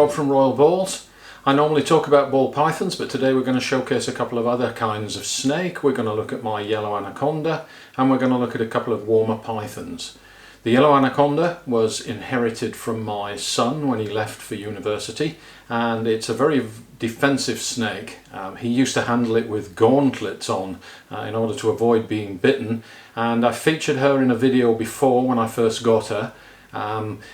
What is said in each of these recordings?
Rob from Royal Balls. I normally talk about ball pythons, but today we're going to showcase a couple of other kinds of snake. We're going to look at my Yellow Anaconda and we're going to look at a couple of Woma Pythons. The Yellow Anaconda was inherited from my son when he left for university, and it's a very defensive snake. He used to handle it with gauntlets on in order to avoid being bitten, and I featured her in a video before when I first got her,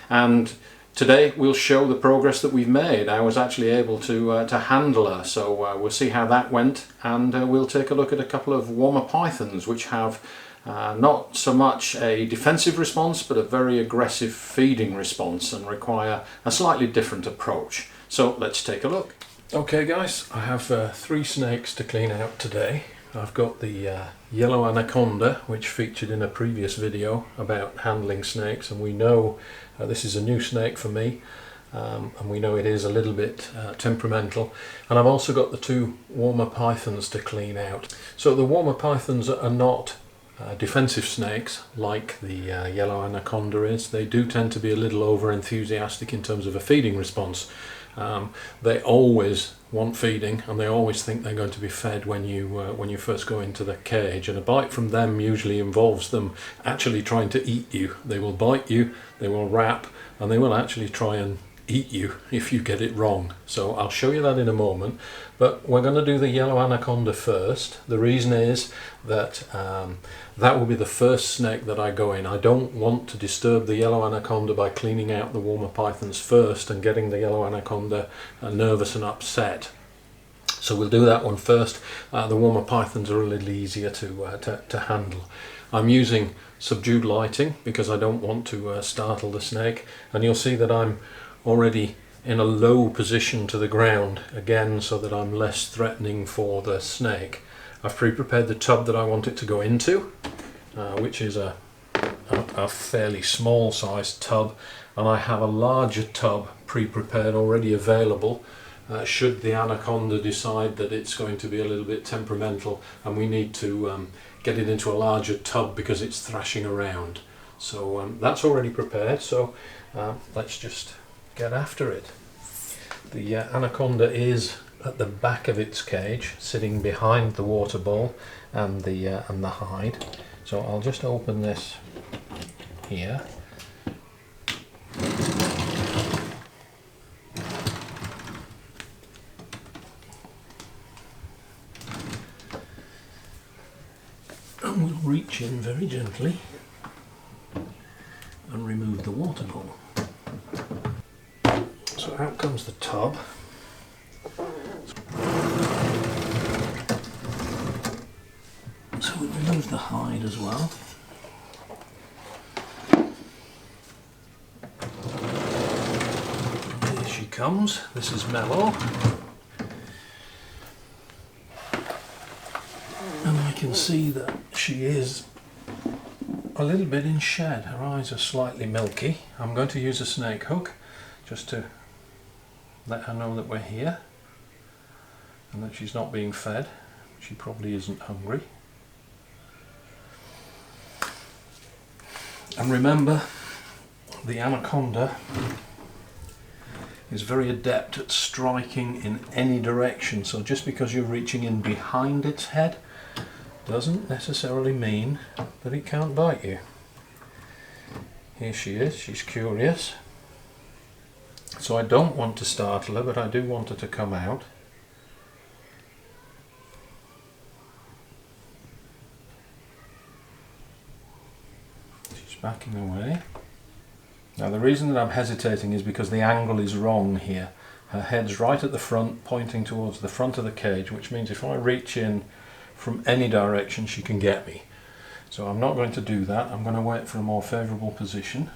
and today we'll show the progress that we've made. I was actually able to handle her, so we'll see how that went, and we'll take a look at a couple of Woma Pythons which have not so much a defensive response but a very aggressive feeding response and require a slightly different approach. So let's take a look. Okay guys, I have 3 snakes to clean out today. I've got the Yellow Anaconda, which featured in a previous video about handling snakes, and we know this is a new snake for me, and we know it is a little bit temperamental. And I've also got the 2 Woma Pythons to clean out. So the Woma Pythons are not defensive snakes like the Yellow Anaconda is. They do tend to be a little over enthusiastic in terms of a feeding response. They always want feeding, and they always think they're going to be fed when you first go into the cage, and a bite from them usually involves them actually trying to eat you. They will bite you, they will wrap, and they will actually try and eat you if you get it wrong. So I'll show you that in a moment, but we're going to do the Yellow Anaconda first. The reason is that that will be the first snake that I go in. I don't want to disturb the Yellow Anaconda by cleaning out the Woma Pythons first and getting the Yellow Anaconda nervous and upset. So we'll do that one first. The Woma Pythons are a little easier to handle. I'm using subdued lighting because I don't want to startle the snake, and you'll see that I'm already in a low position to the ground again, so that I'm less threatening for the snake. I've pre-prepared the tub that I want it to go into, which is a fairly small sized tub, and I have a larger tub pre-prepared already available should the Anaconda decide that it's going to be a little bit temperamental and we need to get it into a larger tub because it's thrashing around. So that's already prepared, so let's just get after it. The Anaconda is at the back of its cage, sitting behind the water bowl and the hide. So I'll just open this here. And we'll reach in very gently and remove the water bowl. So out comes the tub. So we remove the hide as well. Here she comes. This is Mellow. And I can see that she is a little bit in shed. Her eyes are slightly milky. I'm going to use a snake hook just to let her know that we're here and that she's not being fed. She probably isn't hungry. And remember, the Anaconda is very adept at striking in any direction, so just because you're reaching in behind its head doesn't necessarily mean that it can't bite you. Here she is, she's curious. So I don't want to startle her, but I do want her to come out. She's backing away. Now the reason that I'm hesitating is because the angle is wrong here. Her head's right at the front, pointing towards the front of the cage, which means if I reach in from any direction she can get me. So I'm not going to do that. I'm going to wait for a more favourable position.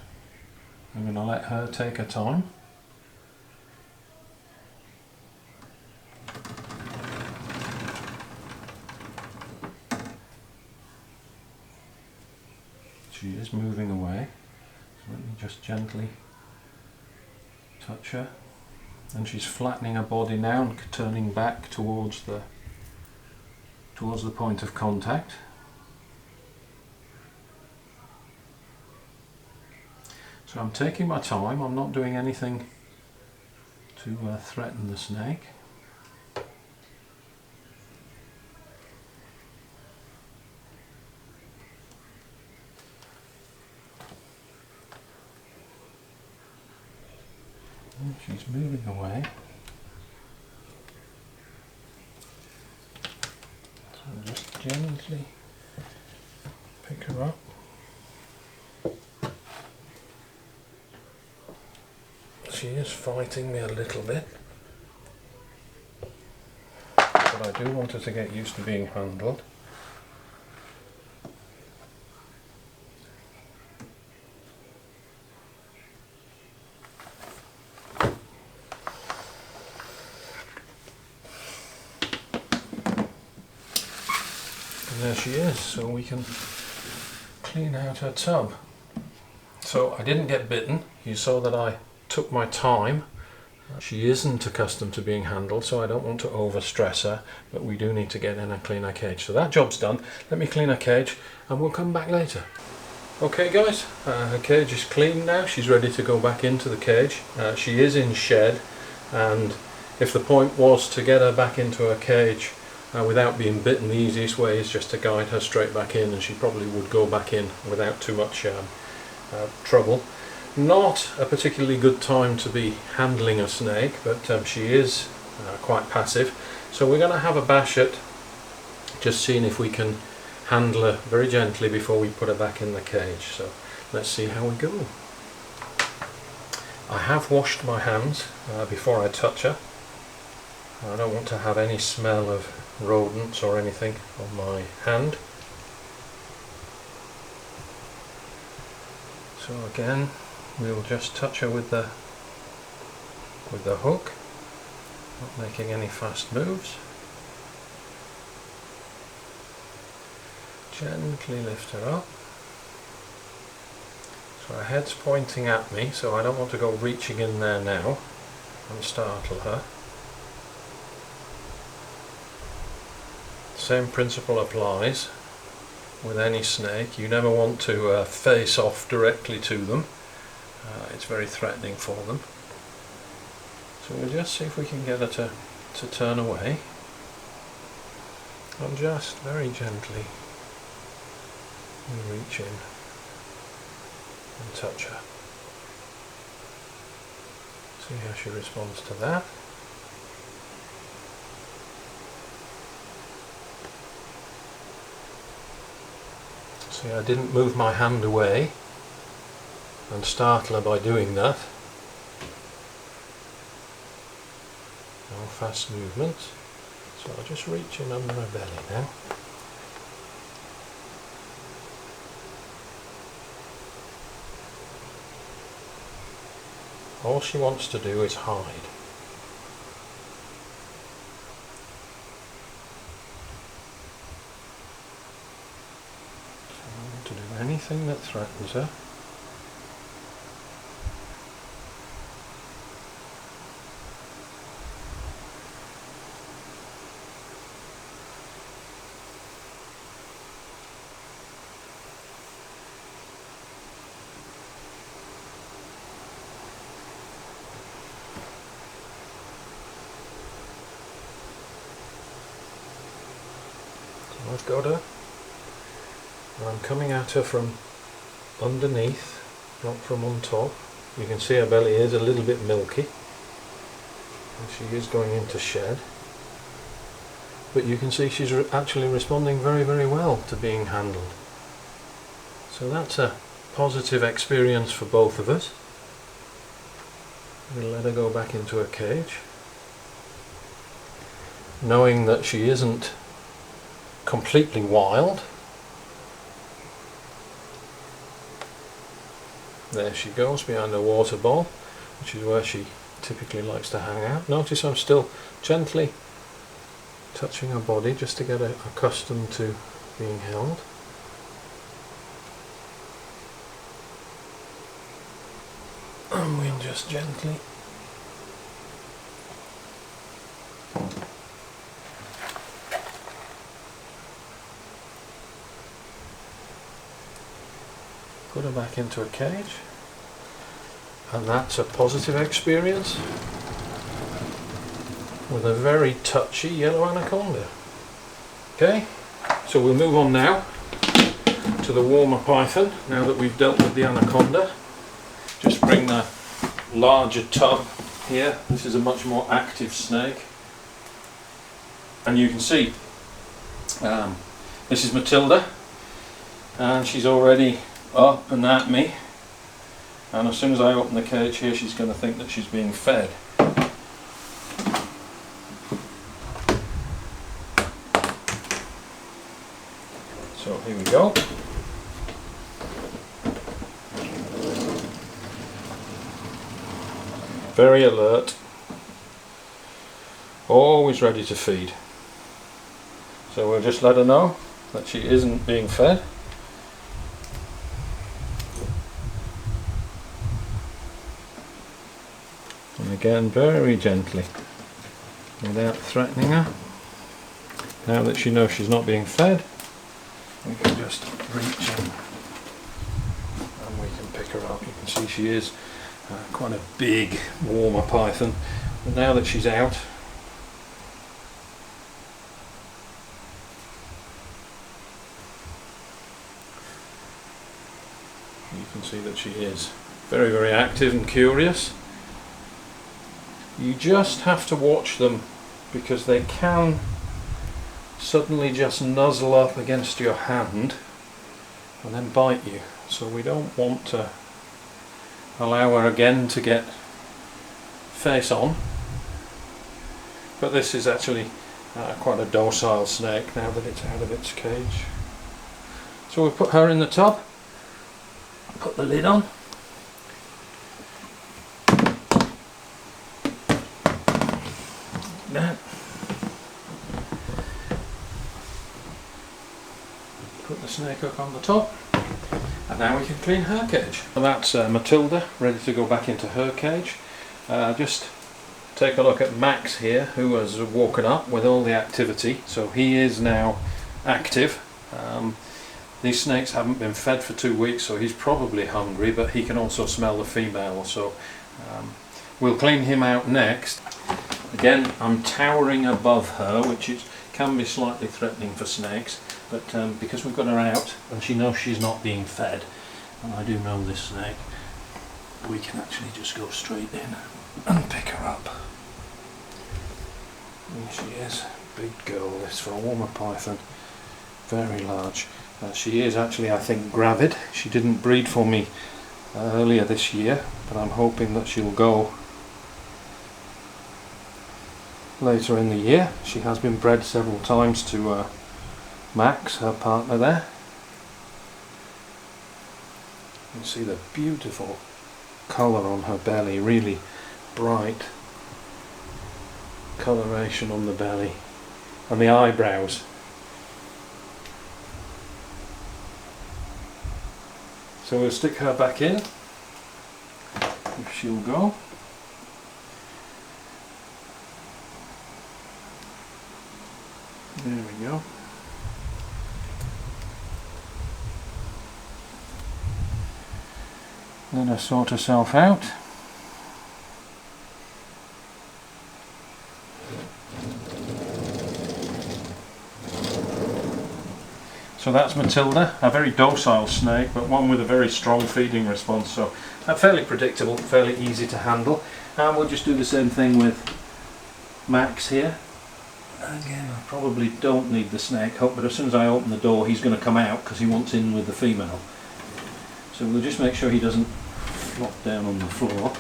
I'm going to let her take her time. She is moving away, so let me just gently touch her, and she's flattening her body now and turning back towards the point of contact. So I'm taking my time, I'm not doing anything to threaten the snake. And she's moving away. So just gently pick her up. She is fighting me a little bit, but I do want her to get used to being handled. And there she is, so we can clean out her tub. So I didn't get bitten. You saw that I took my time. She isn't accustomed to being handled, so I don't want to overstress her, but we do need to get in and clean her cage. So that job's done. Let me clean her cage and we'll come back later. Okay guys, her cage is clean now. She's ready to go back into the cage. She is in shed, and if the point was to get her back into her cage without being bitten, the easiest way is just to guide her straight back in, and she probably would go back in without too much trouble. Not a particularly good time to be handling a snake, but she is quite passive, so we're going to have a bash at just seeing if we can handle her very gently before we put her back in the cage. So let's see how we go. I have washed my hands before I touch her. I don't want to have any smell of rodents or anything on my hand. So again, we'll just touch her with the hook, not making any fast moves. Gently lift her up. So her head's pointing at me, so I don't want to go reaching in there now and startle her. Same principle applies with any snake. You never want to face off directly to them. It's very threatening for them. So we'll just see if we can get her to turn away, and just very gently reach in and touch her. See how she responds to that. See, I didn't move my hand away and startle her by doing that. No fast movements. So I'll just reach in under her belly now. All she wants to do is hide. So I don't want to do anything that threatens her. I've got her, and I'm coming at her from underneath, not from on top. You can see her belly is a little bit milky, and she is going into shed, but you can see she's actually responding very, very well to being handled. So that's a positive experience for both of us. We'll let her go back into her cage, knowing that she isn't completely wild. There she goes behind the water bowl, which is where she typically likes to hang out. Notice I'm still gently touching her body just to get her accustomed to being held. And we'll just gently put her back into a cage, and that's a positive experience. with a very touchy yellow anaconda. Okay, so we'll move on now to the Woma python, now that we've dealt with the anaconda. Just bring the larger tub here. This is a much more active snake, and you can see this is Matilda, and she's already up and at me, and as soon as I open the cage here she's going to think that she's being fed. So here we go. Very alert, always ready to feed. So we'll just let her know that she isn't being fed. And again, very gently, without threatening her. Now that she knows she's not being fed, we can just reach in and we can pick her up. You can see she is quite a big Woma python, but now that she's out, you can see that she is very, very active and curious. You just have to watch them, because they can suddenly just nuzzle up against your hand and then bite you. So we don't want to allow her again to get face on. But this is actually quite a docile snake now that it's out of its cage. So we'll put her in the tub, put the lid on. Now, put the snake up on the top, and now we can clean her cage. So that's Matilda ready to go back into her cage. Just take a look at Max here, who has woken up with all the activity, so he is now active. These snakes haven't been fed for 2 weeks, so he's probably hungry, but he can also smell the female, so we'll clean him out next. Again, I'm towering above her, which can be slightly threatening for snakes, but because we've got her out and she knows she's not being fed, and I do know this snake, we can actually just go straight in and pick her up. There she is, big girl this for a Woma python, very large. She is actually, I think, gravid. She didn't breed for me earlier this year, but I'm hoping that she'll go later in the year. She has been bred several times to Max, her partner there. You can see the beautiful colour on her belly, really bright coloration on the belly, and the eyebrows. So we'll stick her back in, if she'll go. There we go. Let her sort herself out. So that's Matilda, a very docile snake, but one with a very strong feeding response, so fairly predictable, fairly easy to handle. And we'll just do the same thing with Max here. Again, I probably don't need the snake hook, but as soon as I open the door he's going to come out because he wants in with the female. So we'll just make sure he doesn't flop down on the floor.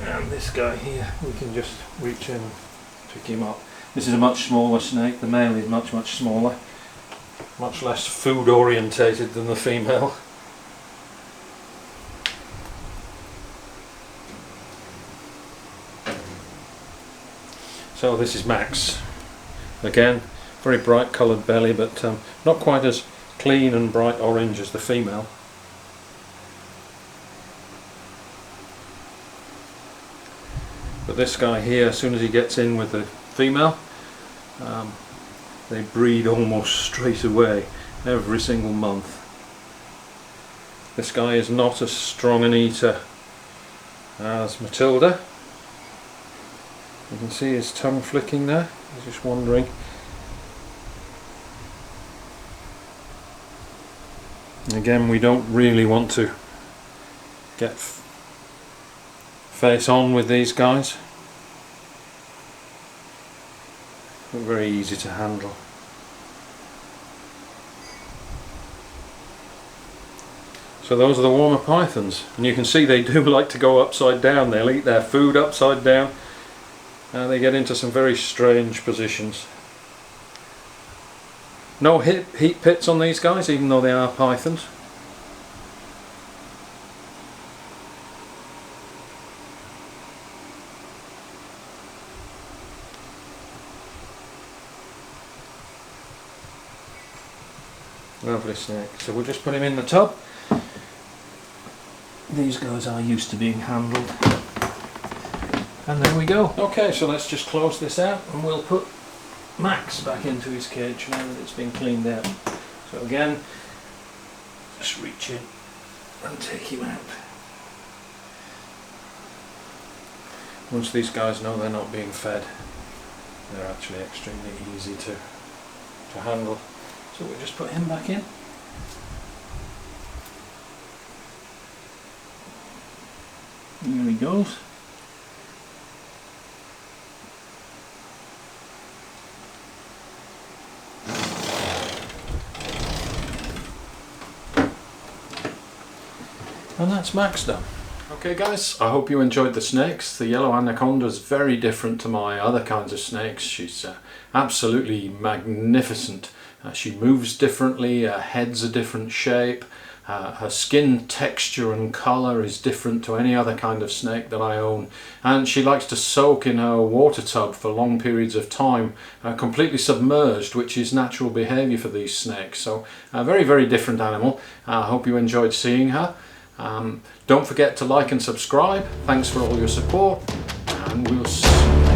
And this guy here, we can just reach in and pick him up. This is a much smaller snake, the male is much smaller, much less food orientated than the female. So this is Max. Again, very bright coloured belly, but not quite as clean and bright orange as the female. But this guy here, as soon as he gets in with the female, they breed almost straight away, every single month. This guy is not as strong an eater There's Matilda. You can see his tongue flicking there. He's just wandering. Again, we don't really want to get face on with these guys. They're very easy to handle. So those are the Woma Pythons, and you can see they do like to go upside down. They'll eat their food upside down. They get into some very strange positions. No heat pits on these guys, even though they are pythons. Lovely snake. So we'll just put him in the tub. These guys are used to being handled. And there we go. Okay, so let's just close this out and we'll put Max back into his cage now that it's been cleaned out. So again, just reach in and take him out. Once these guys know they're not being fed, they're actually extremely easy to handle. So we'll just put him back in. There he goes. And that's Max done. Okay guys, I hope you enjoyed the snakes. The Yellow Anaconda is very different to my other kinds of snakes. She's absolutely magnificent. She moves differently, her head's a different shape, her skin texture and colour is different to any other kind of snake that I own, and she likes to soak in her water tub for long periods of time, completely submerged, which is natural behaviour for these snakes. So a very, very different animal. I hope you enjoyed seeing her. Don't forget to like and subscribe. Thanks for all your support, and we'll see you.